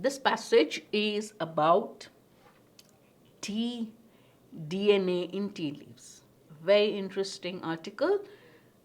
This passage is about tea DNA in tea leaves. Very interesting article.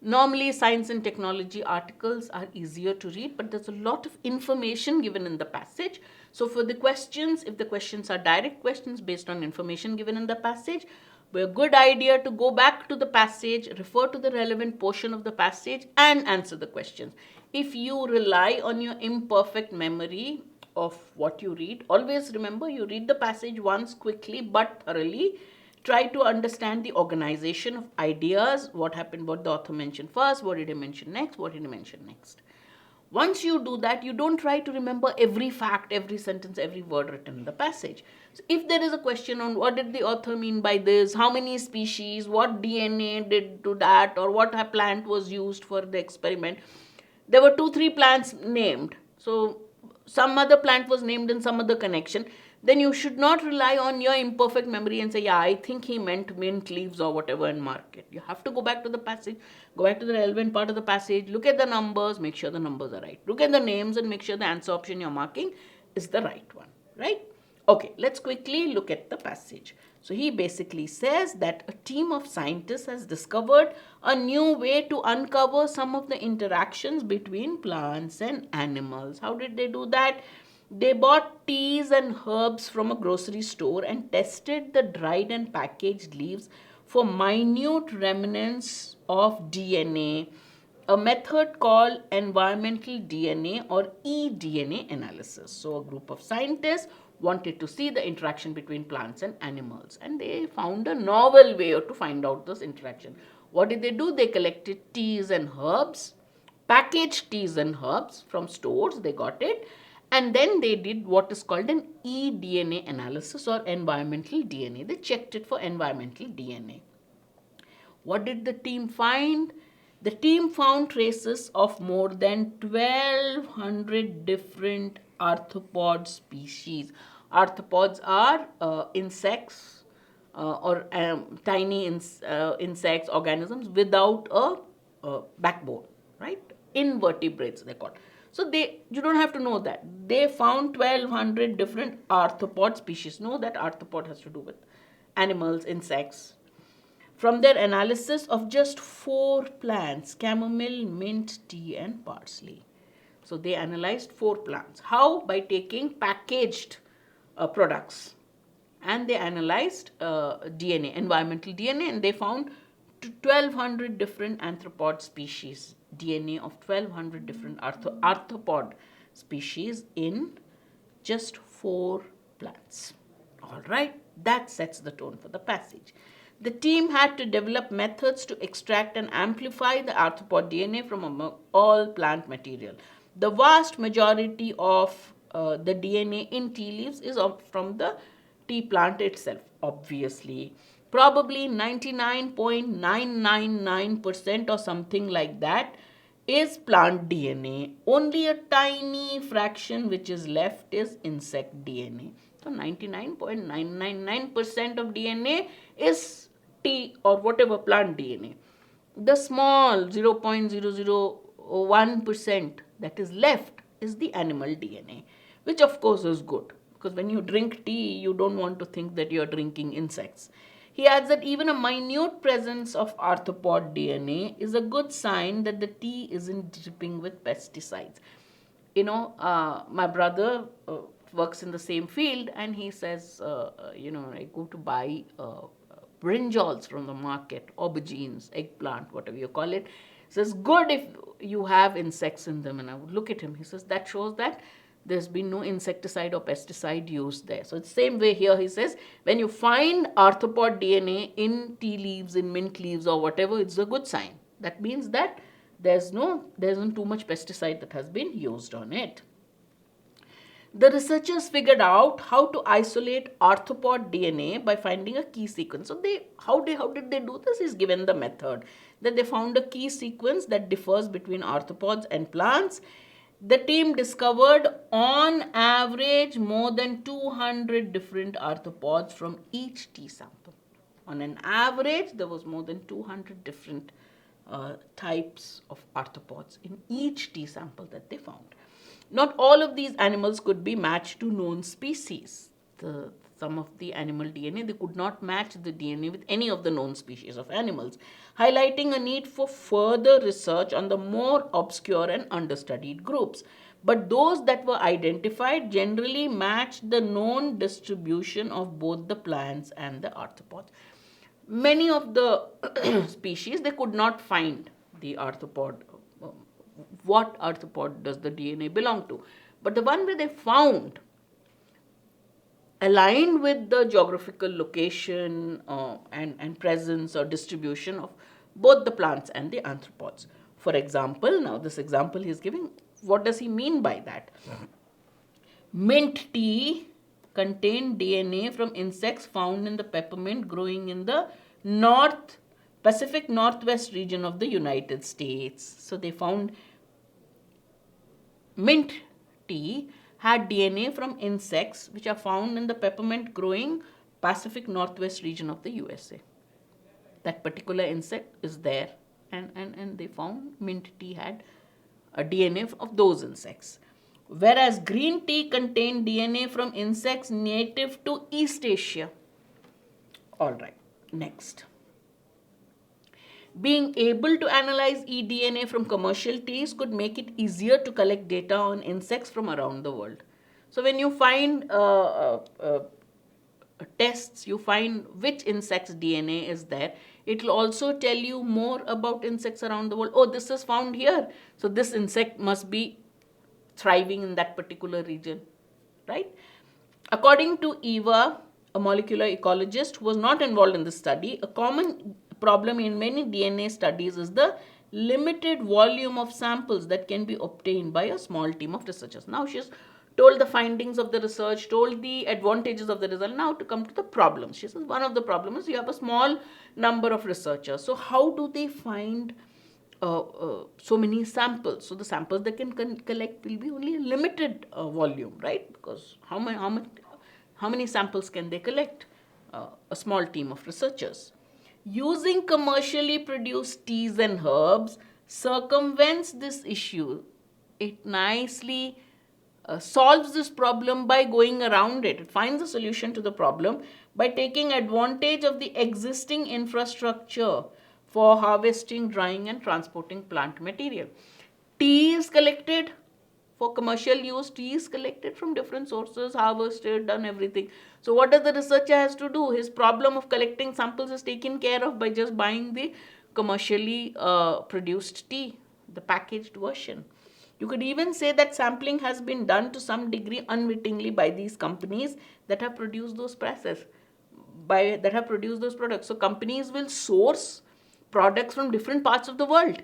Normally, science and technology articles are easier to read, but there's a lot of information given in the passage. So, for the questions, if the questions are direct questions based on information given in the passage, a good idea to go back to the passage, refer to the relevant portion of the passage, and answer the questions. If you rely on your imperfect memory of what you read, always remember you read the passage once quickly but thoroughly. Try to understand the organization of ideas, what happened, what the author mentioned first, what did he mention next, what did he mention next. Once you do that, you don't try to remember every fact, every sentence, every word written in the passage. So if there is a question on what did the author mean by this, how many species, what DNA did to that, or what plant was used for the experiment, there were 2-3 plants named. So some other plant was named in some other connection. Then you should not rely on your imperfect memory and say, yeah, I think he meant mint leaves or whatever and mark it. You have to go back to the passage, go back to the relevant part of the passage, look at the numbers, make sure the numbers are right. Look at the names and make sure the answer option you're marking is the right one, right? Okay, let's quickly look at the passage. So he basically says that a team of scientists has discovered a new way to uncover some of the interactions between plants and animals. How did they do that? They bought teas and herbs from a grocery store and tested the dried and packaged leaves for minute remnants of DNA, a method called environmental DNA or eDNA analysis. So a group of scientists wanted to see the interaction between plants and animals, and they found a novel way to find out this interaction. What did they do? They collected teas and herbs, packaged teas and herbs from stores, they got it, and then they did what is called an eDNA analysis or environmental DNA. They checked it for environmental DNA. What did the team find? The team found traces of more than 1200 different arthropod species. Arthropods are insects or tiny insects, organisms without a backbone, right? Invertebrates, they're called. So you don't have to know that. They found 1200 different arthropod species. Know that arthropod has to do with animals, insects, from their analysis of just 4 plants: chamomile, mint, tea, and parsley. So they analyzed 4 plants. How? By taking packaged products, and they analyzed DNA, environmental DNA, and they found 1200 different arthropod species, DNA of 1200 different arthropod species in just 4 plants. All right, that sets the tone for the passage. The team had to develop methods to extract and amplify the arthropod DNA from all plant material. The vast majority of the DNA in tea leaves is from the tea plant itself, obviously. Probably 99.999% or something like that is plant DNA. Only a tiny fraction which is left is insect DNA. So 99.999% of DNA is tea or whatever plant DNA. The small 0.001% that is left is the animal DNA, which of course is good, because when you drink tea, you don't want to think that you're drinking insects. He adds that even a minute presence of arthropod DNA is a good sign that the tea isn't dripping with pesticides. My brother works in the same field, and he says, I go to buy brinjals from the market, aubergines, eggplant, whatever you call it. He says, good if you have insects in them. And I would look at him. He says, that shows that there's been no insecticide or pesticide used there. So it's the same way here. He says, when you find arthropod DNA in tea leaves, in mint leaves or whatever, it's a good sign. That means that there isn't too much pesticide that has been used on it. The researchers figured out how to isolate arthropod DNA by finding a key sequence. So how did they do this? Is given the method that they found a key sequence that differs between arthropods and plants. The team discovered on average more than 200 different arthropods from each tea sample. On an average, there was more than 200 different types of arthropods in each tea sample that they found. Not all of these animals could be matched to known species. Some of the animal DNA, they could not match the DNA with any of the known species of animals, highlighting a need for further research on the more obscure and understudied groups. But those that were identified generally matched the known distribution of both the plants and the arthropods. Many of the species, they could not find the arthropod. What arthropod does the DNA belong to? But the one where they found aligned with the geographical location and presence or distribution of both the plants and the arthropods. For example, now this example he is giving, what does he mean by that? Mint tea contained DNA from insects found in the peppermint growing in the Pacific Northwest region of the United States. So they found mint tea had DNA from insects which are found in the peppermint growing Pacific Northwest region of the USA. That particular insect is there, and they found mint tea had a DNA of those insects. Whereas green tea contained DNA from insects native to East Asia. All right, next. Being able to analyze eDNA from commercial teas could make it easier to collect data on insects from around the world. So when you find tests, you find which insect's DNA is there. It will also tell you more about insects around the world. Oh, this is found here. So this insect must be thriving in that particular region, right? According to Eva, a molecular ecologist who was not involved in this study, a common problem in many DNA studies is the limited volume of samples that can be obtained by a small team of researchers. Now she's told the findings of the research, told the advantages of the result. Now to come to the problems. She says one of the problems is you have a small number of researchers. So how do they find so many samples? So the samples they can collect will be only a limited volume, right? Because how many samples can they collect? A small team of researchers. Using commercially produced teas and herbs circumvents this issue. It nicely solves this problem by going around it. It finds a solution to the problem by taking advantage of the existing infrastructure for harvesting, drying and transporting plant material. Tea is collected for commercial use. Tea is collected from different sources, harvested, done everything. So what does the researcher has to do? His problem of collecting samples is taken care of by just buying the commercially produced tea, the packaged version. You could even say that sampling has been done to some degree unwittingly by these companies that have produced those products. So companies will source products from different parts of the world.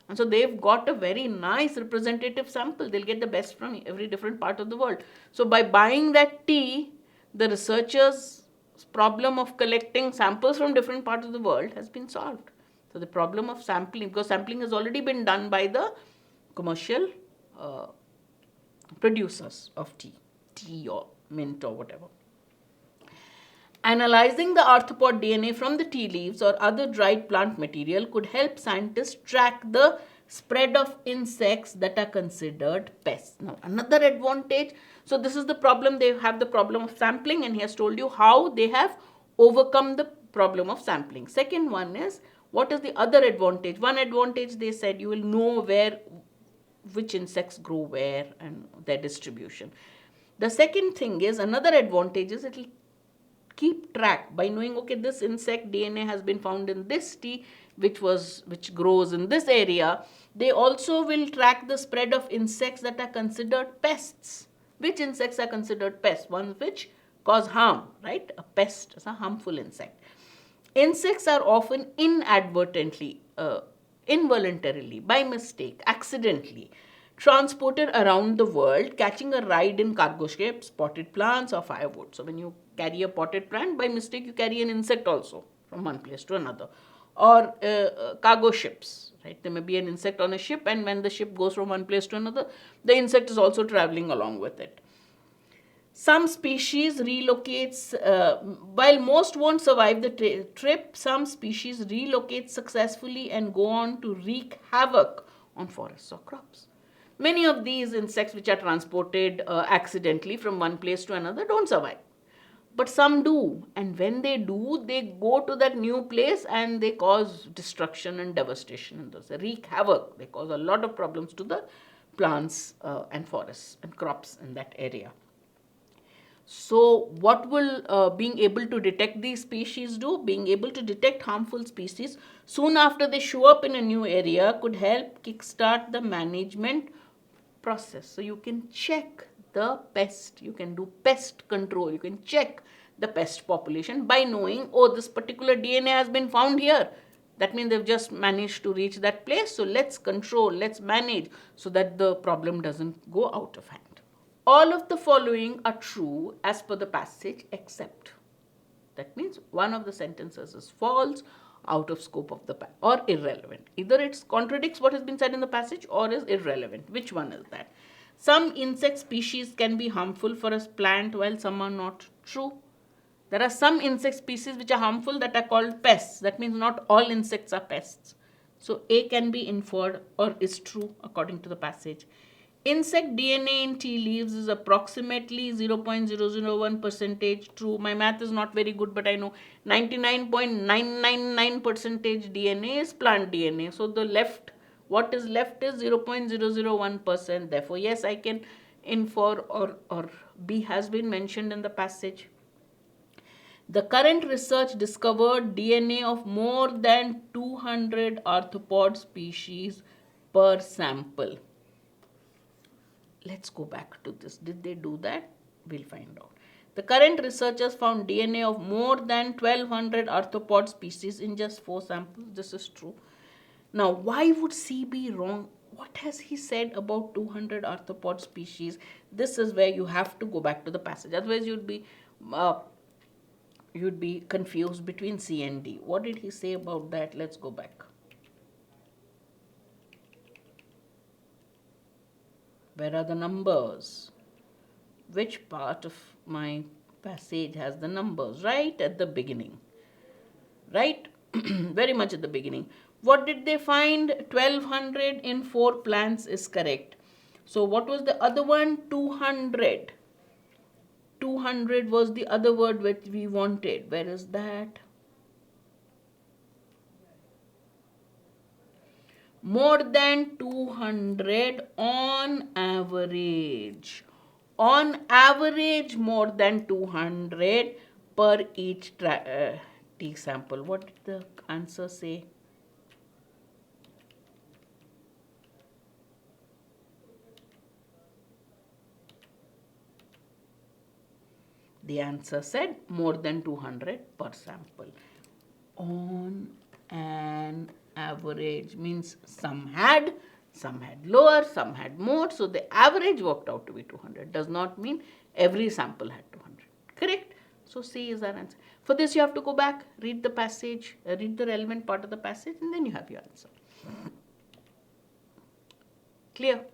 And so they've got a very nice representative sample. They'll get the best from every different part of the world. So by buying that tea, the researchers' problem of collecting samples from different parts of the world has been solved. So the problem of sampling, because sampling has already been done by the commercial producers of tea or mint or whatever. Analyzing the arthropod DNA from the tea leaves or other dried plant material could help scientists track the spread of insects that are considered pests. Now, another advantage, so this is the problem, they have the problem of sampling, and he has told you how they have overcome the problem of sampling. Second one is, what is the other advantage? One advantage, they said, you will know which insects grow where and their distribution. The second thing is, another advantage is it will keep track by knowing, okay, this insect DNA has been found in this tea which grows in this area. They also will track the spread of insects that are considered pests. Which insects are considered pests? Ones which cause harm, right? A pest is a harmful insect. Insects are often inadvertently, involuntarily, by mistake, accidentally transported around the world, catching a ride in cargo ships, potted plants or firewood. So when you carry a potted plant, by mistake you carry an insect also from one place to another. Or cargo ships, right? There may be an insect on a ship, and when the ship goes from one place to another, the insect is also traveling along with it. Some species relocates, while most won't survive the trip, some species relocate successfully and go on to wreak havoc on forests or crops. Many of these insects which are transported accidentally from one place to another don't survive. But some do, and when they do, they go to that new place and they cause destruction and devastation and those wreak havoc. They cause a lot of problems to the plants and forests and crops in that area. So, what will being able to detect these species do? Being able to detect harmful species soon after they show up in a new area could help kickstart the management process. So, you can check the pest, you can do pest control, you can check the pest population by knowing, oh, this particular DNA has been found here. That means they've just managed to reach that place. So, let's control, let's manage so that the problem doesn't go out of hand. All of the following are true as per the passage except. That means one of the sentences is false, out of scope of the passage, or irrelevant. Either it contradicts what has been said in the passage or is irrelevant. Which one is that? Some insect species can be harmful for a plant while some are not. True. There are some insect species which are harmful that are called pests. That means not all insects are pests. So A can be inferred or is true according to the passage. Insect DNA in tea leaves is approximately 0.001% true. My math is not very good, but I know 99.999% DNA is plant DNA. So the left, what is left is 0.001%. Therefore, yes, I can infer or B has been mentioned in the passage. The current research discovered DNA of more than 200 arthropod species per sample. Let's go back to this. Did they do that? We'll find out. The current researchers found DNA of more than 1200 arthropod species in just 4 samples. This is true. Now, why would C be wrong? What has he said about 200 arthropod species? This is where you have to go back to the passage. Otherwise, you'd be confused between C and D. What did he say about that? Let's go back. Where are the numbers? Which part of my passage has the numbers? Right at the beginning. Right? Very much at the beginning. What did they find? 1200 in 4 plants is correct. So what was the other one? 200. 200 was the other word which we wanted. Where is that? More than 200 on average. On average, more than 200 per each tea sample. What did the answer say? The answer said more than 200 per sample. On an average means some had lower, some had more. So the average worked out to be 200. Does not mean every sample had 200. Correct? So C is our answer. For this you have to go back, read the passage, read the relevant part of the passage, and then you have your answer. Clear?